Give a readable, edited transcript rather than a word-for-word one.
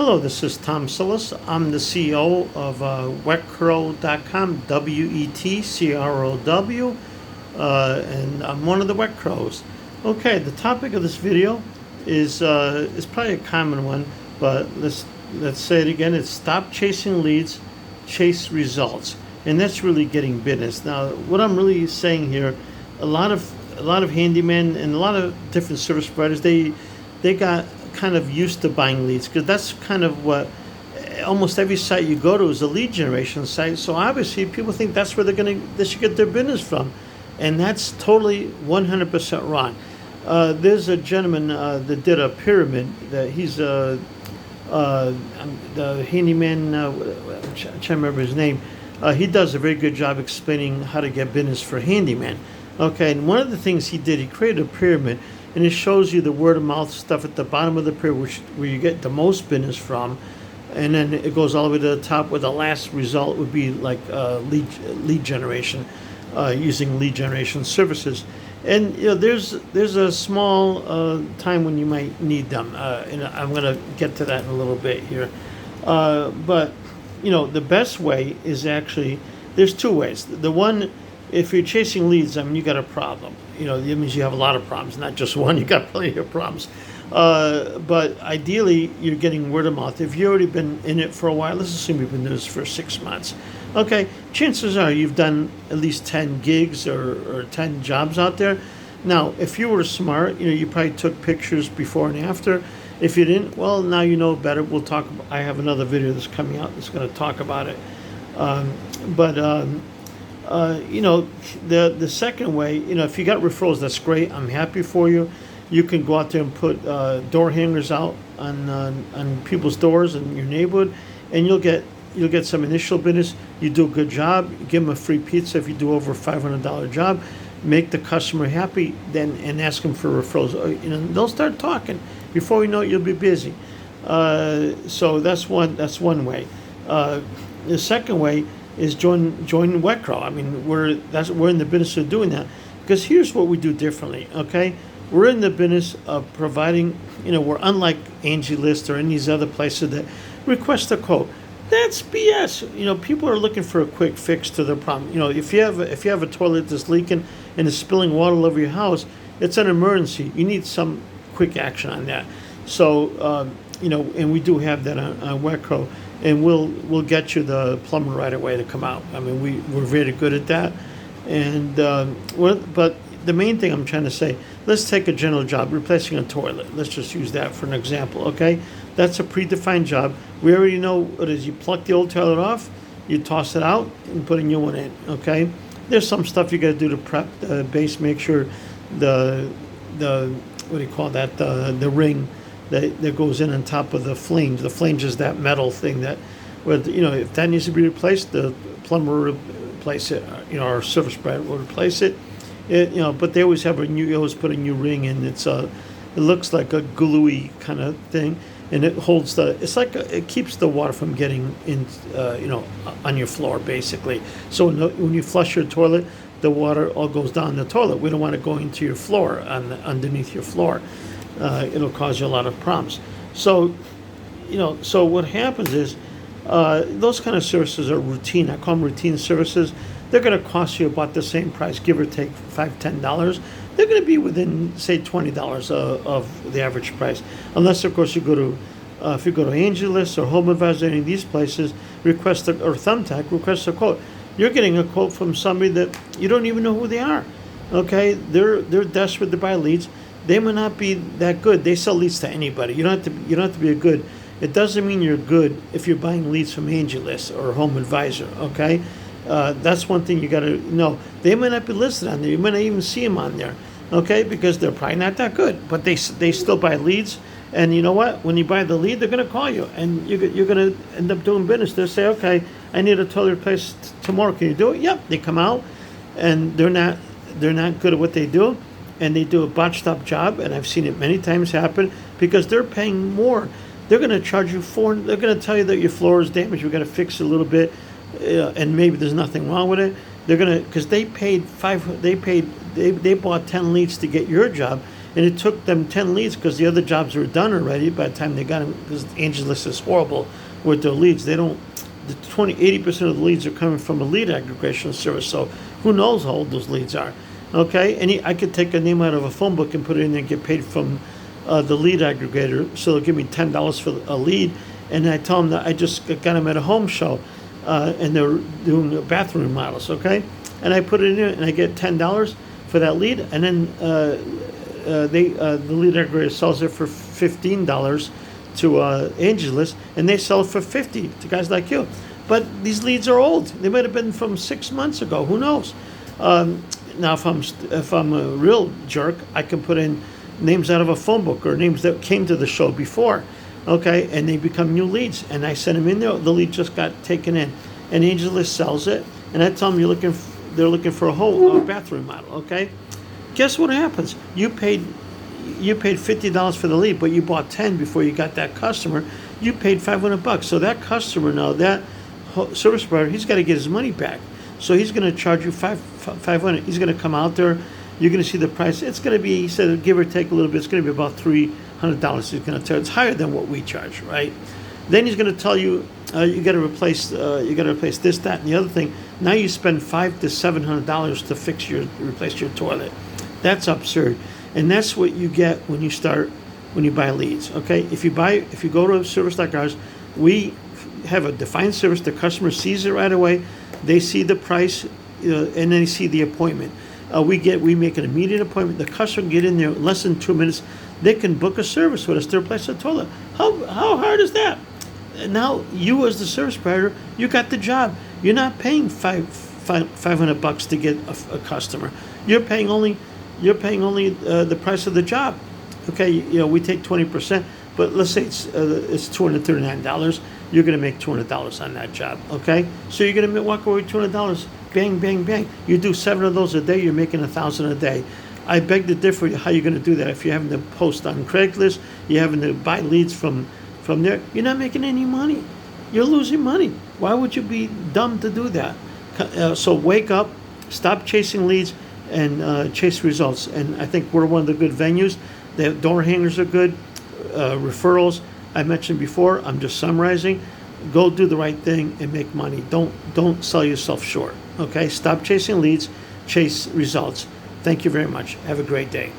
Hello, this is Tom Sillis. I'm the CEO of wetcrow.com, WETCROW, and I'm one of the Wet Crows. Okay, the topic of this video is probably a common one, but let's say it again. It's stop chasing leads, chase results, and that's really getting business. Now, what I'm really saying here, a lot of handymen and a lot of different service providers, they got kind of used to buying leads because that's kind of what almost every site you go to is a lead generation site. So obviously people think that's where they should get their business from, and that's totally 100% wrong. There's a gentleman that did a pyramid. That he's the handyman. I'm trying to remember his name. He does a very good job explaining how to get business for handyman. Okay, and one of the things he did, he created a pyramid, and it shows you the word of mouth stuff at the bottom of the pyramid, where you get the most business from, and then it goes all the way to the top, where the last result would be like lead generation, using lead generation services. And there's a small time when you might need them, and I'm going to get to that in a little bit here. But the best way is actually, there's two ways. The one, if you're chasing leads, I mean, you got a problem. It means you have a lot of problems, not just one. You got plenty of problems. But ideally, you're getting word of mouth. If you've already been in it for a while, let's assume you've been doing this for 6 months. Okay, chances are you've done at least 10 gigs or 10 jobs out there. Now, if you were smart, you probably took pictures before and after. If you didn't, well, now you know better. We'll talk. I have another video that's coming out that's going to talk about it. The second way, if you got referrals, that's great. I'm happy for you. You can go out there and put door hangers out on people's doors in your neighborhood, and you'll get some initial business. You do a good job. Give them a free pizza if you do over a $500 job. Make the customer happy, then and ask them for referrals. They'll start talking. Before you know it, you'll be busy. So that's one way. The second way is join Wet Crow. I mean, we're in the business of doing that, because here's what we do differently. Okay, we're in the business of providing. We're unlike Angi List or any of these other places that request a quote. That's BS. People are looking for a quick fix to their problem. If you have a toilet that's leaking and is spilling water all over your house, it's an emergency. You need some quick action on that. So and we do have that on Wet Crow. And we'll get you the plumber right away to come out. I mean, we're very good at that. And but the main thing I'm trying to say, let's take a general job, replacing a toilet. Let's just use that for an example, okay? That's a predefined job. We already know what it is. You pluck the old toilet off, you toss it out, and put a new one in, okay? There's some stuff you got to do to prep the base, make sure the what do you call that, the ring that goes in on top of the flange. The flange is that metal thing that, if that needs to be replaced, the plumber will replace it. Our service provider will replace it. But they always you always put a new ring in. It looks like a gluey kind of thing, and it holds it keeps the water from getting in, on your floor basically. So when you flush your toilet, the water all goes down the toilet. We don't want it going to your floor, underneath your floor. It'll cause you a lot of problems. So, so what happens is, those kind of services are routine. I call them routine services. They're going to cost you about the same price, give or take $5-10. They're going to be within, say, $20 of the average price, unless, of course, if you go to Angi List or Home Advisor, any of these places, or Thumbtack, request a quote. You're getting a quote from somebody that you don't even know who they are. Okay, they're desperate to buy leads. They may not be that good. They sell leads to anybody. You don't have to be a good. It doesn't mean you're good if you're buying leads from Angi List or Home Advisor. Okay, that's one thing you got to know. They may not be listed on there. You may not even see them on there. Okay, because they're probably not that good. But they still buy leads. And you know what? When you buy the lead, they're going to call you, and you're going to end up doing business. They'll say, "Okay, I need a toilet replaced tomorrow. Can you do it?" Yep. They come out, and they're not good at what they do. And they do a botched up job, and I've seen it many times happen, because they're paying more. They're going to charge you they're going to tell you that your floor is damaged. We've got to fix it a little bit, and maybe there's nothing wrong with it. They're going to, because they bought 10 leads to get your job, And it took them 10 leads because the other jobs were done already by the time they got them, because Angi List is horrible with their leads. They don't, the 80% of the leads are coming from a lead aggregation service. So who knows how old those leads are? Okay, I could take a name out of a phone book and put it in there and get paid from the lead aggregator. So they'll give me $10 for a lead, and I tell them that I just got them at a home show, and they're doing bathroom remodels. Okay, and I put it in there and I get $10 for that lead, and then the lead aggregator sells it for $15 to Angi List, and they sell it for $50 to guys like you. But these leads are old. They might have been from 6 months ago. Who knows? Now, if I'm a real jerk, I can put in names out of a phone book or names that came to the show before, okay, and they become new leads, and I send them in there. The lead just got taken in, and Angi List sells it, and I tell them they're looking for a whole bathroom model, okay. Guess what happens? You paid $50 for the lead, but you bought 10 before you got that customer. You paid $500. So that customer now, that service provider, he's got to get his money back. So he's going to charge you $500. He's going to come out there. You're going to see the price. It's going to be, he said, give or take a little bit. It's going to be about $300. He's going to tell. It's higher than what we charge, right? Then he's going to tell you you got to replace this, that, and the other thing. Now you spend $500 to $700 to replace your toilet. That's absurd, and that's what you get when you buy leads. Okay, if you go to a service like ours, we have a defined service. The customer sees it right away. They see the price, and then they see the appointment. We make an immediate appointment. The customer can get in there in less than 2 minutes. They can book a service with us to replace the toilet. How hard is that? And now you, as the service provider, you got the job. You're not paying $500 to get a customer. You're paying only the price of the job. Okay, we take 20%, but let's say it's $239. You're going to make $200 on that job. Okay, so you're going to walk away with $200. Bang, bang, bang. You do 7 of those a day, you're making $1,000 a day. I beg to differ. How you're going to do that? If you're having to post on Craigslist, you're having to buy leads from there, you're not making any money. You're losing money. Why would you be dumb to do that? So wake up, stop chasing leads, and chase results. And I think we're one of the good venues. The door hangers are good. Referrals, I mentioned before. I'm just summarizing. Go do the right thing and make money. Don't sell yourself short. Okay? Stop chasing leads. Chase results. Thank you very much. Have a great day.